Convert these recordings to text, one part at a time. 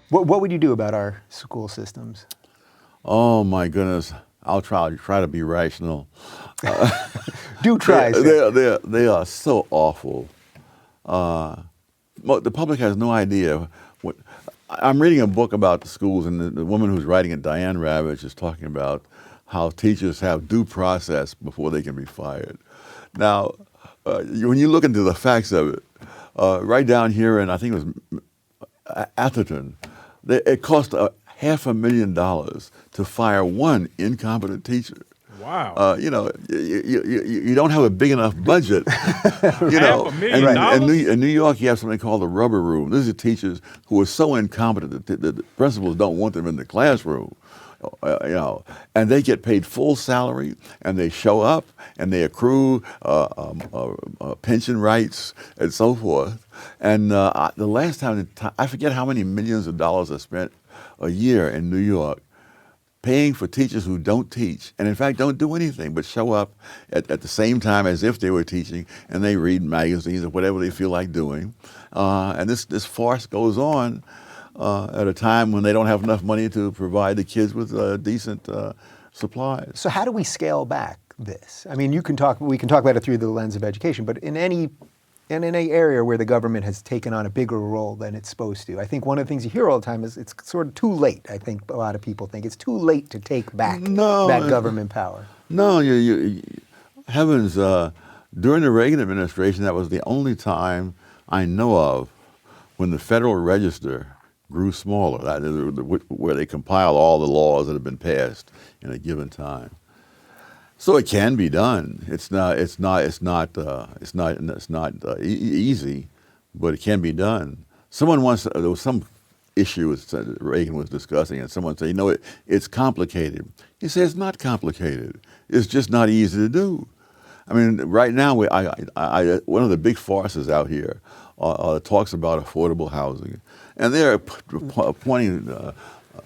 What would you do about our school systems? Oh my goodness, I'll try to be rational. Do try. They are so awful. The public has no idea what. I'm reading a book about the schools, and the woman who's writing it, Diane Ravitch, is talking about how teachers have due process before they can be fired. Now, when you look into the facts of it, right down here, and I think it was Atherton, it cost $500,000 to fire one incompetent teacher. Wow. You don't have a big enough budget. $500,000? In New York, you have something called the rubber room. These are teachers who are so incompetent that the principals don't want them in the classroom. And they get paid full salary, and they show up, and they accrue pension rights and so forth. And the last time, I forget how many millions of dollars are spent a year in New York paying for teachers who don't teach, and in fact don't do anything but show up at the same time as if they were teaching, and they read magazines or whatever they feel like doing. And this farce goes on at a time when they don't have enough money to provide the kids with decent supplies. So how do we scale back this? I mean, we can talk about it through the lens of education, but in any area where the government has taken on a bigger role than it's supposed to. I think one of the things you hear all the time is it's sort of too late. I think a lot of people think it's too late to take back that government power. No, heavens, during the Reagan administration, that was the only time I know of when the Federal Register grew smaller, where they compile all the laws that have been passed in a given time. So it can be done. It's not easy, but it can be done. Someone once, there was some issue that Reagan was discussing, and someone said, it's complicated. He said, it's not complicated. It's just not easy to do. I mean, right now, one of the big farces out here talks about affordable housing, and they're appointing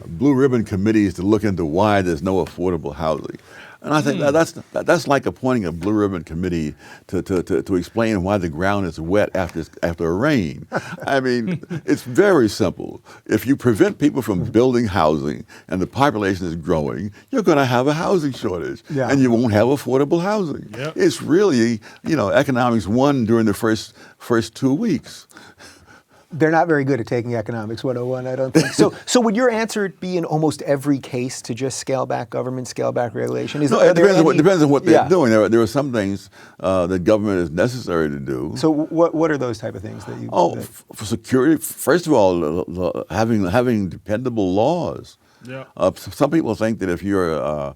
blue ribbon committees to look into why there's no affordable housing. And I think that's like appointing a blue ribbon committee to explain why the ground is wet after a rain. I mean, it's very simple. If you prevent people from building housing and the population is growing, you're going to have a housing shortage, and you won't have affordable housing. Yep. It's really, economics 1 during the first 2 weeks. They're not very good at taking economics 101, I don't think. So would your answer be in almost every case to just scale back government, scale back regulation? It depends on what they're doing. There are some things that government is necessary to do. So what are those type of things that you... For security, first of all, having dependable laws. Yeah. Some people think that if you're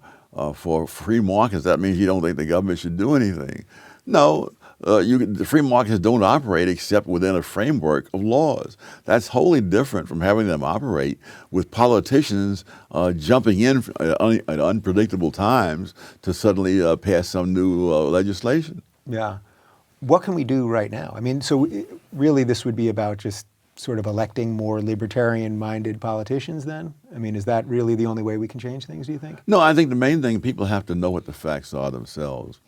for free markets, that means you don't think the government should do anything. No. The free markets don't operate except within a framework of laws. That's wholly different from having them operate with politicians jumping in at unpredictable times to suddenly pass some new legislation. Yeah. What can we do right now? I mean, so really this would be about just sort of electing more libertarian-minded politicians then? I mean, is that really the only way we can change things, do you think? No, I think the main thing, people have to know what the facts are themselves.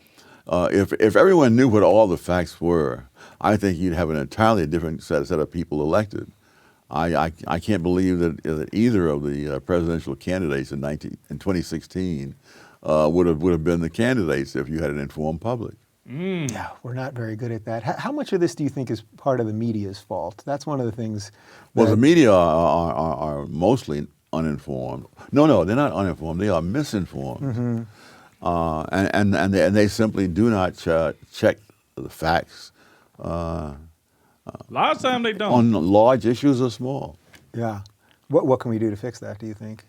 If everyone knew what all the facts were, I think you'd have an entirely different set of people elected. I can't believe that either of the presidential candidates in 2016 would have been the candidates if you had an informed public. Yeah, we're not very good at that. How much of this do you think is part of the media's fault? That's one of the things. Well, the media are mostly uninformed. No, they're not uninformed. They are misinformed. Mm-hmm. And they simply do not check the facts. A lot of times they don't. On large issues or small. Yeah. What can we do to fix that, do you think?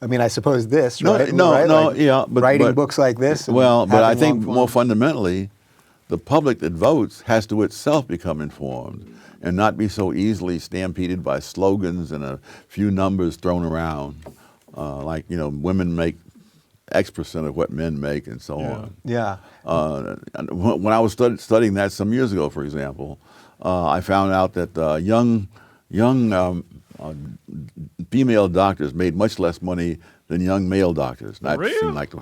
I mean, I suppose this, right? But writing books like this. Well, but I think more fundamentally, the public that votes has to itself become informed and not be so easily stampeded by slogans and a few numbers thrown around, like women make X% of what men make, and so on. Yeah. When I was studying that some years ago, for example, I found out that young female doctors made much less money than young male doctors. That Really? seemed like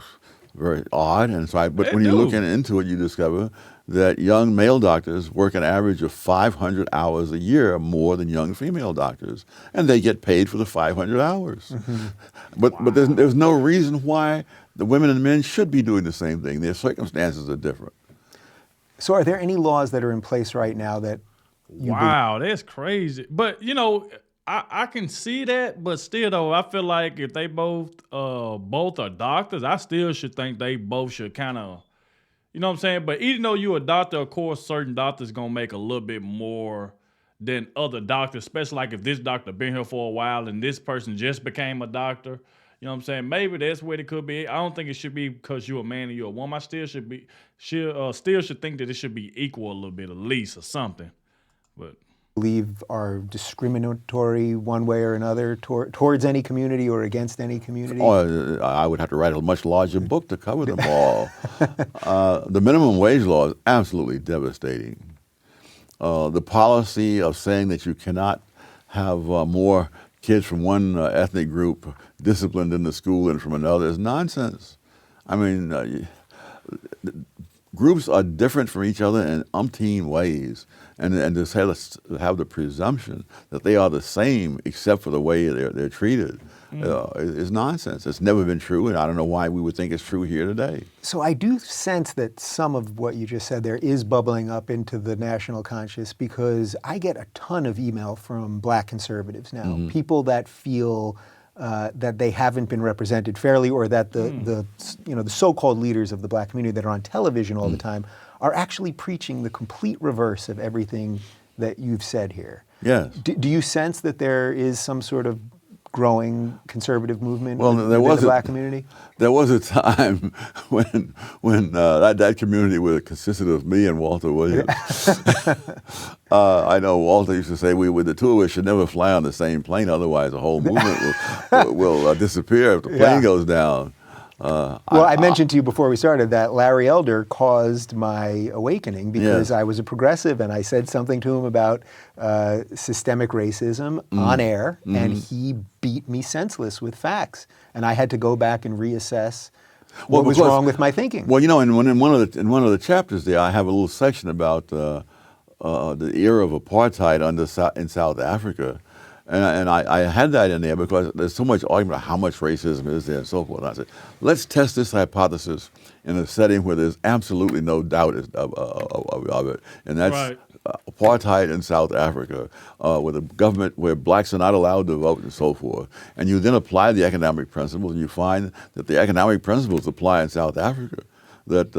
very odd. And so, but They when you look do. into it, you discover that young male doctors work an average of 500 hours a year more than young female doctors, and they get paid for the 500 hours. But there's no reason why the women and men should be doing the same thing. Their circumstances are different. So are there any laws that are in place right now that you Wow, that's crazy. But you know, I can see that, but still though, I feel like if they both are doctors, I still should think they both should kind of, you know what I'm saying? But even though you're a doctor, of course, certain doctors gonna make a little bit more than other doctors, especially like if this doctor been here for a while and this person just became a doctor. You know what I'm saying? Maybe that's what it could be. I don't think it should be because you're a man and you're a woman. I still still should think that it should be equal a little bit at least or something. But believe are discriminatory one way or another towards any community or against any community? Oh, I would have to write a much larger book to cover them all. The minimum wage law is absolutely devastating. The policy of saying that you cannot have more kids from one ethnic group disciplined in the school than from another is nonsense. I mean, groups are different from each other in umpteen ways, and to have the presumption that they are the same except for the way they're treated is nonsense. It's never been true, and I don't know why we would think it's true here today. So I do sense that some of what you just said there is bubbling up into the national conscious, because I get a ton of email from Black conservatives now, people that feel that they haven't been represented fairly, or that the so-called leaders of the Black community that are on television all the time are actually preaching the complete reverse of everything that you've said here. Yes. Do you sense that there is some sort of growing conservative movement within the Black community? There was a time when that community consisted of me and Walter Williams. I know Walter used to say the two of us should never fly on the same plane, otherwise the whole movement will disappear if the plane goes down. I mentioned to you before we started that Larry Elder caused my awakening because I was a progressive and I said something to him about systemic racism on air, and he beat me senseless with facts, and I had to go back and reassess what was wrong with my thinking. Well, in one of the chapters there, I have a little section about the era of apartheid in South Africa. And I had that in there because there's so much argument about how much racism is there and so forth. And I said, let's test this hypothesis in a setting where there's absolutely no doubt of it. And that's apartheid in South Africa, with a government where blacks are not allowed to vote and so forth. And you then apply the economic principles, and you find that the economic principles apply in South Africa, that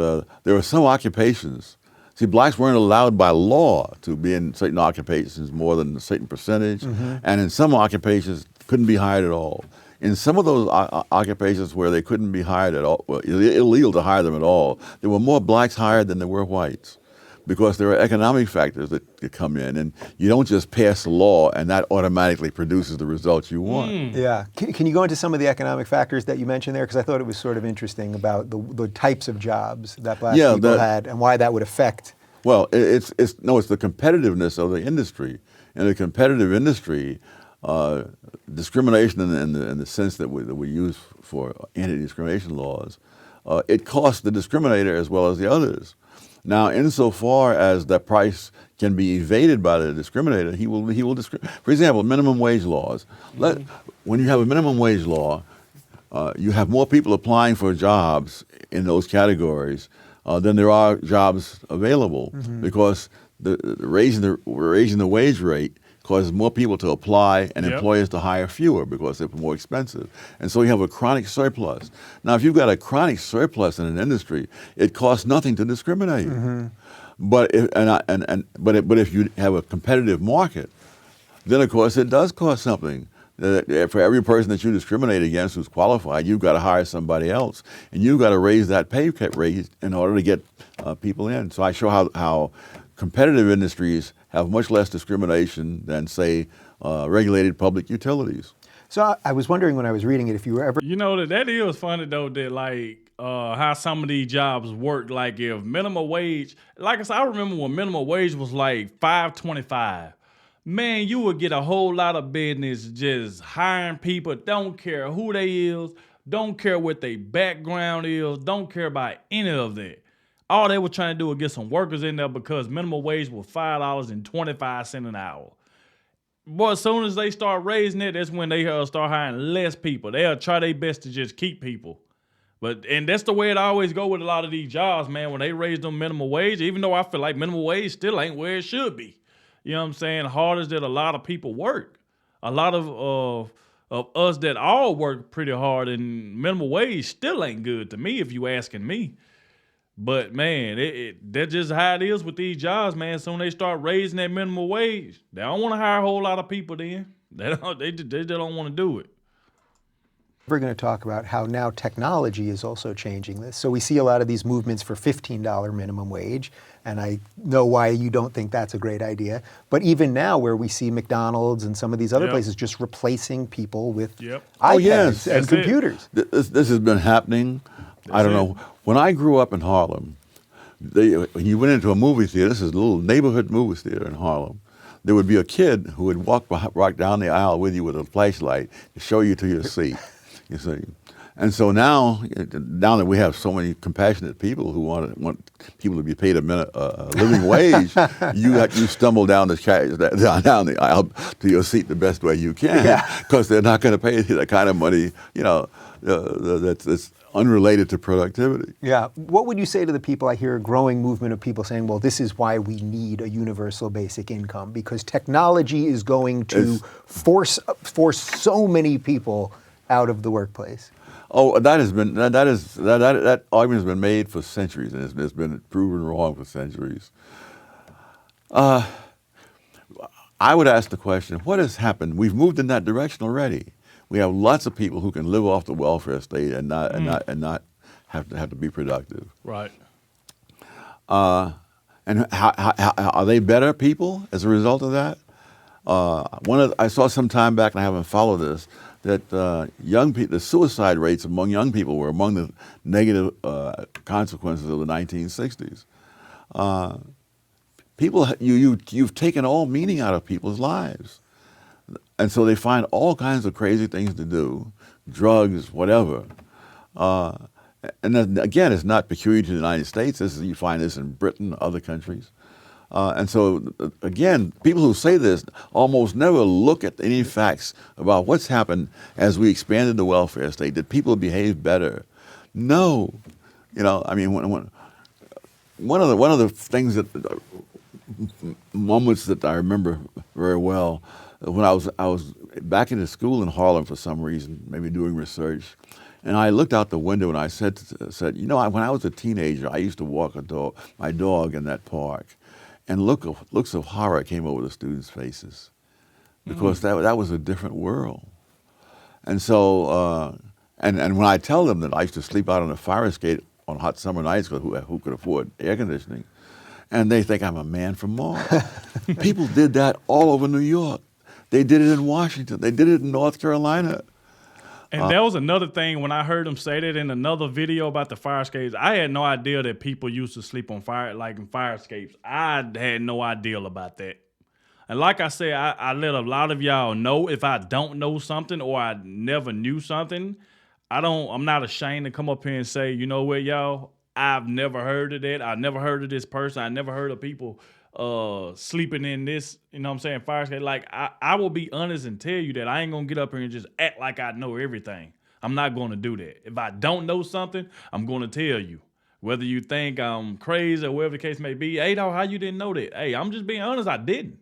there are some occupations. See, blacks weren't allowed by law to be in certain occupations more than a certain percentage, and in some occupations couldn't be hired at all. In some of those occupations where they couldn't be hired at all, it was illegal to hire them at all, there were more blacks hired than there were whites, because there are economic factors that come in, and you don't just pass a law and that automatically produces the results you want. Yeah. Can you go into some of the economic factors that you mentioned there? Because I thought it was sort of interesting about the types of jobs that Black people had and why that would affect. Well, it's the competitiveness of the industry. In a competitive industry, discrimination in the sense that we use for anti-discrimination laws, it costs the discriminator as well as the others. Now, insofar as that price can be evaded by the discriminator, he will discriminate. For example, minimum wage laws. When you have a minimum wage law, you have more people applying for jobs in those categories than there are jobs available, because raising the wage rate causes more people to apply and employers to hire fewer because they're more expensive. And so you have a chronic surplus. Now, if you've got a chronic surplus in an industry, it costs nothing to discriminate. But if you have a competitive market, then of course it does cost something. For every person that you discriminate against who's qualified, you've got to hire somebody else, and you've got to raise that pay rate in order to get people in. So I show how competitive industries have much less discrimination than, say, regulated public utilities. So I was wondering when I was reading it if you were ever... You know, that is funny, though, that, like, how some of these jobs work. Like, if minimum wage... Like I said, I remember when minimum wage was, like, $5.25. Man, you would get a whole lot of business just hiring people, don't care who they is, don't care what their background is, don't care about any of that. All they were trying to do was get some workers in there because minimum wage was $5.25 an hour. Boy, as soon as they start raising it, that's when they start hiring less people. They'll try their best to just keep people. And that's the way it always go with a lot of these jobs, man. When they raise them minimum wage, even though I feel like minimum wage still ain't where it should be. You know what I'm saying? Hard as that a lot of people work. A lot of us that all work pretty hard, and minimum wage still ain't good to me if you asking me. But man, that's just how it is with these jobs, man. Soon they start raising that minimum wage, they don't want to hire a whole lot of people then. They just don't want to do it. We're going to talk about how now technology is also changing this. So we see a lot of these movements for $15 minimum wage, and I know why you don't think that's a great idea. But even now where we see McDonald's and some of these other places just replacing people with iPads and computers. This has been happening. I don't know. When I grew up in Harlem, when you went into a movie theater, this is a little neighborhood movie theater in Harlem, there would be a kid who would walk right down the aisle with you with a flashlight to show you to your seat. You see, and so now that we have so many compassionate people who want people to be paid a living wage, you stumble down the aisle to your seat the best way you can, because they're not going to pay you that kind of money, that's unrelated to productivity. Yeah. What would you say to the people? I hear a growing movement of people saying, well, this is why we need a universal basic income, because technology is going to force so many people out of the workplace. Oh, that argument has been made for centuries, and it's been proven wrong for centuries. I would ask the question: what has happened? We've moved in that direction already. We have lots of people who can live off the welfare state and not have to be productive. Right. And how are they better people as a result of that? I saw some time back, and I haven't followed this, that the suicide rates among young people were among the negative consequences of the 1960s. You've taken all meaning out of people's lives. And so they find all kinds of crazy things to do, drugs, whatever. And then, again, it's not peculiar to the United States. You find this in Britain, other countries. And so, again, people who say this almost never look at any facts about what's happened as we expanded the welfare state. Did people behave better? No. I mean, one of the things moments that I remember very well, when I was back into school in Harlem for some reason, maybe doing research, and I looked out the window and I said, when I was a teenager, I used to walk my dog in that park. And looks of horror came over the students' faces, because that was a different world. And so, and when I tell them that I used to sleep out on a fire escape on hot summer nights, because who could afford air conditioning, and they think I'm a man from Mars. People did that all over New York. They did it in Washington. They did it in North Carolina. And that was another thing when I heard him say that in another video about the fire escapes. I had no idea that people used to sleep on fire escapes. I had no idea about that. And like I said, I let a lot of y'all know if I don't know something or I never knew something. I'm not ashamed to come up here and say, you know what, y'all, I've never heard of that. I never heard of this person. I never heard of people sleeping in this, fire escape. Like, I will be honest and tell you that I ain't gonna get up here and just act like I know everything. I'm not gonna do that. If I don't know something, I'm gonna tell you. Whether you think I'm crazy or whatever the case may be, hey, dog, how you didn't know that? Hey, I'm just being honest, I didn't.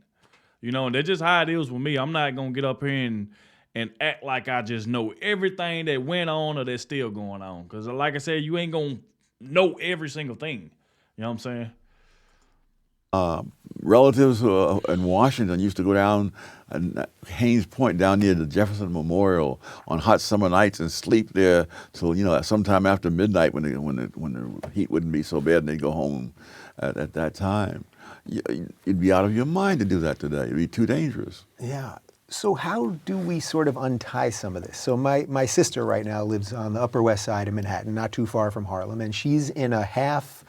And that's just how it is with me. I'm not gonna get up here and act like I just know everything that went on or that's still going on. Because like I said, you ain't gonna know every single thing. You know what I'm saying? Relatives in Washington used to go down Haines Point down near the Jefferson Memorial on hot summer nights and sleep there till sometime after midnight when the heat wouldn't be so bad, and they'd go home at that time. You'd be out of your mind to do that today. It'd be too dangerous. Yeah. So how do we sort of untie some of this? So my sister right now lives on the Upper West Side of Manhattan, not too far from Harlem, and she's in a half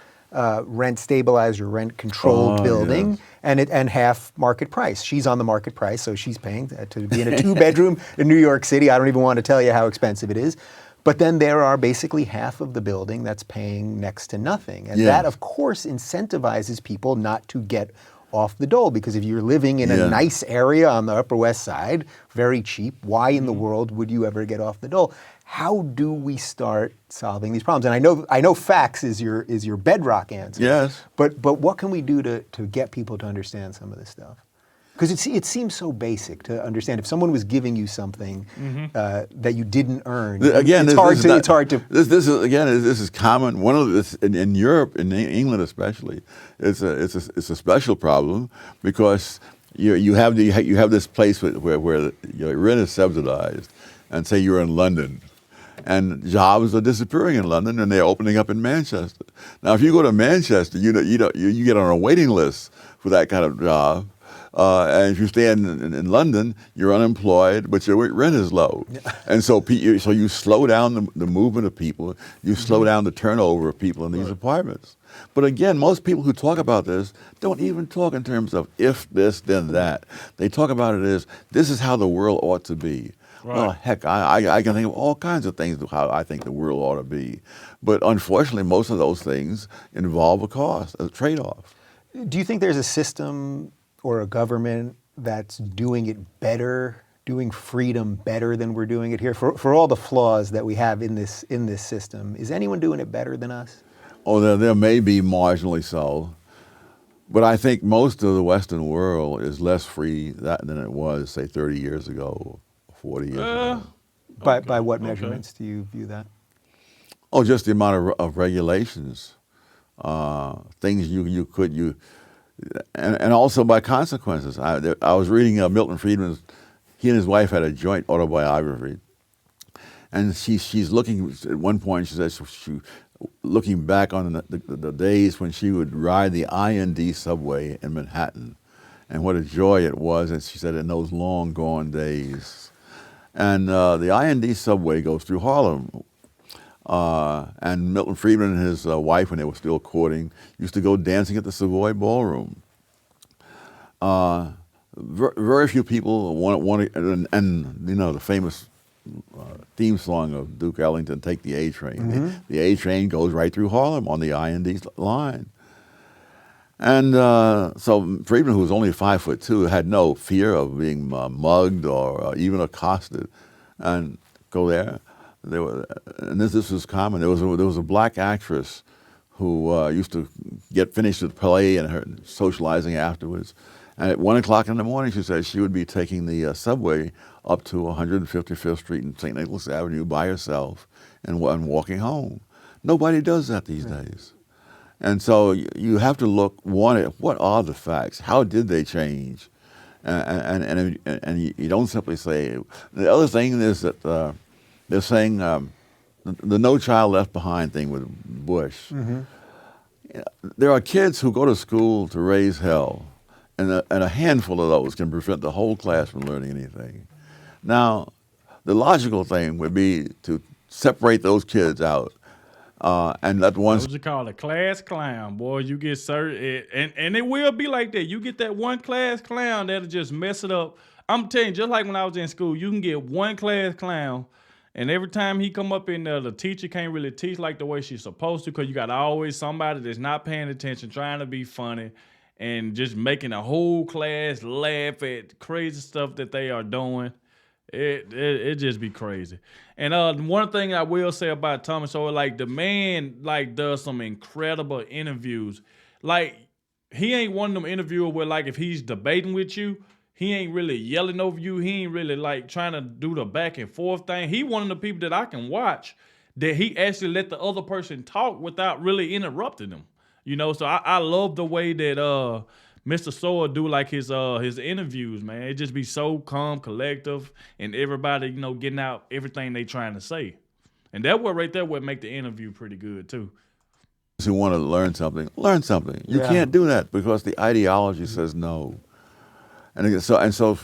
rent stabilized or rent controlled building, yes. and half market price. She's on the market price, so she's paying to be in a 2-bedroom in New York City. I don't even want to tell you how expensive it is. But then there are basically half of the building that's paying next to nothing. And Yes. that, of course, incentivizes people not to get off the dole, because if you're living in a Yeah. nice area on the Upper West Side, very cheap, why in the world would you ever get off the dole? How do we start solving these problems? And I know facts is your bedrock answer. Yes. But what can we do to get people to understand some of this stuff? Because it seems so basic to understand. If someone was giving you something that you didn't earn, Again, it's hard to. This is common. One of this in Europe, in England especially, it's a special problem because you have this place where your rent is subsidized, and say you're in London, and jobs are disappearing in London, and they're opening up in Manchester. Now, if you go to Manchester, you get on a waiting list for that kind of job. And if you stay in London, you're unemployed, but your rent is low. And so you slow down the movement of people, you slow down the turnover of people in these apartments. But again, most people who talk about this don't even talk in terms of if this, then that. They talk about it as, this is how the world ought to be. Right. Well, heck, I can think of all kinds of things of how I think the world ought to be. But unfortunately, most of those things involve a cost, a trade-off. Do you think there's a system or a government that's doing it better, doing freedom better than we're doing it here? For all the flaws that we have in this system, is anyone doing it better than us? Oh, there may be marginally so, but I think most of the Western world is less free than it was, say, 30 years ago, 40 years ago. By what measurements do you view that? Oh, just the amount of regulations, things and also by consequences. I was reading Milton Friedman's. He and his wife had a joint autobiography, and she's looking at one point. She says she looking back on the days when she would ride the IND subway in Manhattan, and what a joy it was. And she said in those long gone days, and the IND subway goes through Harlem. And Milton Friedman and his wife, when they were still courting, used to go dancing at the Savoy Ballroom. Very few people want and you know the famous theme song of Duke Ellington, "Take the A Train." Mm-hmm. The A Train goes right through Harlem on the IND line. And so Friedman, who was only 5'2", had no fear of being mugged or even accosted, and go there. And this was common. There was a black actress who used to get finished with play and her socializing afterwards. And at 1 o'clock in the morning, she said she would be taking the subway up to 155th Street and St. Nicholas Avenue by herself and walking home. Nobody does that these days. And so you have to look, one, at what are the facts? How did they change? And you don't simply say. The other thing is that they're saying the No Child Left Behind thing with Bush. Mm-hmm. There are kids who go to school to raise hell, and a handful of those can prevent the whole class from learning anything. Now, the logical thing would be to separate those kids out and let ones. What you call a class clown, boy? You get certain, and it will be like that. You get that one class clown that'll just mess it up. I'm telling you, just like when I was in school, you can get one class clown, and every time he come up in there, the teacher can't really teach like the way she's supposed to, because you got always somebody that's not paying attention, trying to be funny, and just making a whole class laugh at crazy stuff that they are doing. It just be crazy. And one thing I will say about Thomas Sowell, like the man like does some incredible interviews. Like he ain't one of them interviewers where like if he's debating with you, he ain't really yelling over you. He ain't really like trying to do the back and forth thing. He one of the people that I can watch that he actually let the other person talk without really interrupting them. You know, so I love the way that Mr. Sowell do like his interviews, man. It just be so calm, collective, and everybody, you know, getting out everything they trying to say. And that what right there would make the interview pretty good too. Who want to learn something, learn something. You can't do that because the ideology says no. And so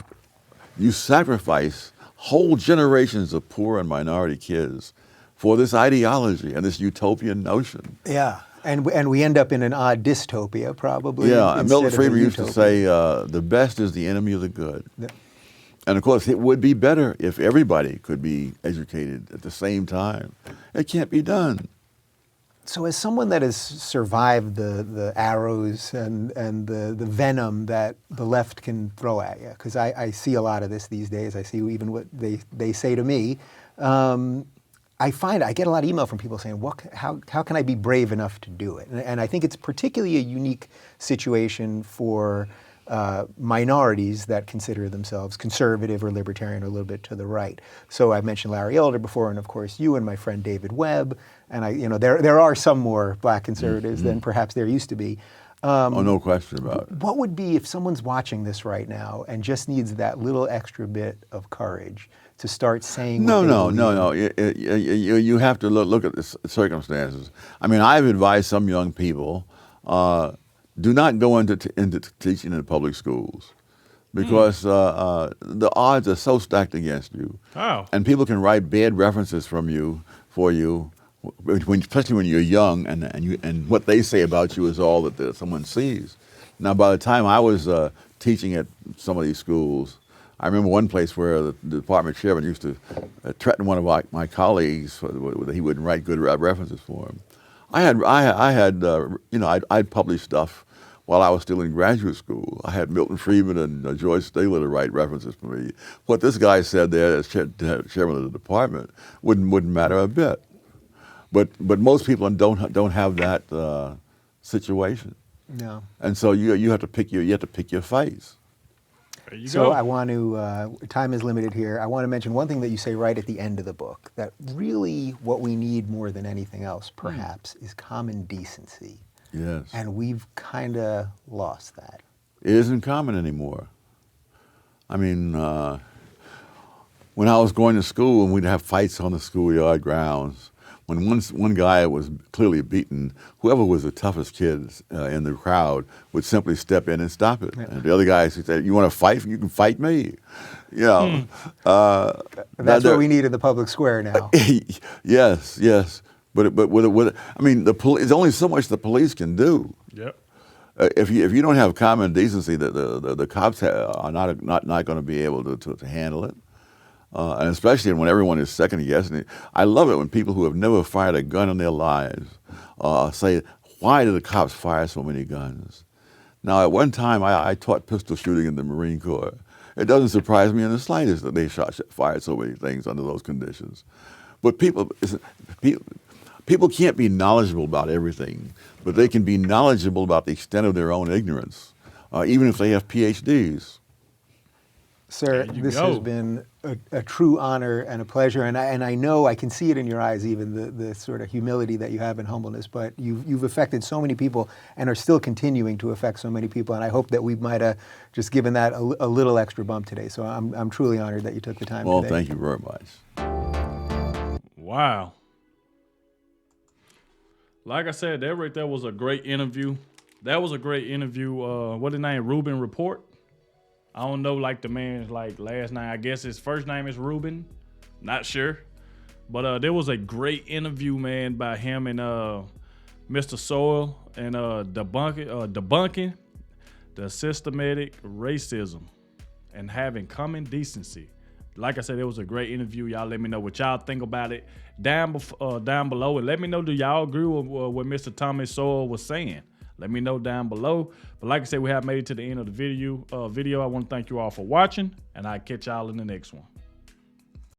you sacrifice whole generations of poor and minority kids for this ideology and this utopian notion. Yeah. And we end up in an odd dystopia, probably. Yeah, and Milton instead of a Friedman used to utopia. say, the best is the enemy of the good. Yeah. And of course, it would be better if everybody could be educated at the same time. It can't be done. So as someone that has survived the arrows and the venom that the left can throw at you, because I see a lot of this these days, I see even what they say to me, I get a lot of email from people saying, how can I be brave enough to do it? And I think it's particularly a unique situation for minorities that consider themselves conservative or libertarian or a little bit to the right. So I mentioned Larry Elder before, and of course you and my friend David Webb, and there are some more black conservatives than perhaps there used to be. Oh, no question about it. What would be if someone's watching this right now and just needs that little extra bit of courage to start saying No. You have to look at the circumstances. I mean, I've advised some young people, do not go into teaching in the public schools because the odds are so stacked against you. Oh. And people can write bad references for you, especially when you're young, and what they say about you is all that someone sees. Now, by the time I was teaching at some of these schools, I remember one place where the department chairman used to threaten one of my colleagues that he wouldn't write good references for him. I'd published stuff while I was still in graduate school. I had Milton Friedman and George Stigler to write references for me. What this guy said there as chairman of the department wouldn't matter a bit. But most people don't have that situation. No. And so you have to pick your fights. There you So go. I want to, time is limited here. I want to mention one thing that you say right at the end of the book, that really what we need more than anything else, perhaps, is common decency. Yes. And we've kind of lost that. It isn't common anymore. I mean, when I was going to school and we'd have fights on the schoolyard grounds, when one guy was clearly beaten, whoever was the toughest kid in the crowd would simply step in and stop it. Yeah. And the other guy said, "You want to fight? You can fight me." You know. That's what we need in the public square now. Yes. But I mean, it's only so much the police can do. Yep. If you don't have common decency, the cops are not going to be able to handle it. And especially when everyone is second guessing it. I love it when people who have never fired a gun in their lives say, "Why do the cops fire so many guns?" Now, at one time, I taught pistol shooting in the Marine Corps. It doesn't surprise me in the slightest that they fired so many things under those conditions. But people can't be knowledgeable about everything, but they can be knowledgeable about the extent of their own ignorance, even if they have PhDs. Sir, this has been a true honor and a pleasure, and I know I can see it in your eyes, even the sort of humility that you have and humbleness. But you've affected so many people and are still continuing to affect so many people, and I hope that we might have just given that a little extra bump today. So I'm truly honored that you took the time today. Well, thank you very much. Wow. Like I said, that right there was a great interview. That was a great interview. What's his name? Ruben Report. I don't know, like the man's last name. I guess his first name is Ruben. Not sure. But there was a great interview, man, by him and Mr. Sowell and debunking the systematic racism and having common decency. Like I said, it was a great interview. Y'all let me know what y'all think about it down below. And let me know, do y'all agree with what Mr. Thomas Sowell was saying? Let me know down below. But like I said, we have made it to the end of the video. I want to thank you all for watching, and I'll catch y'all in the next one.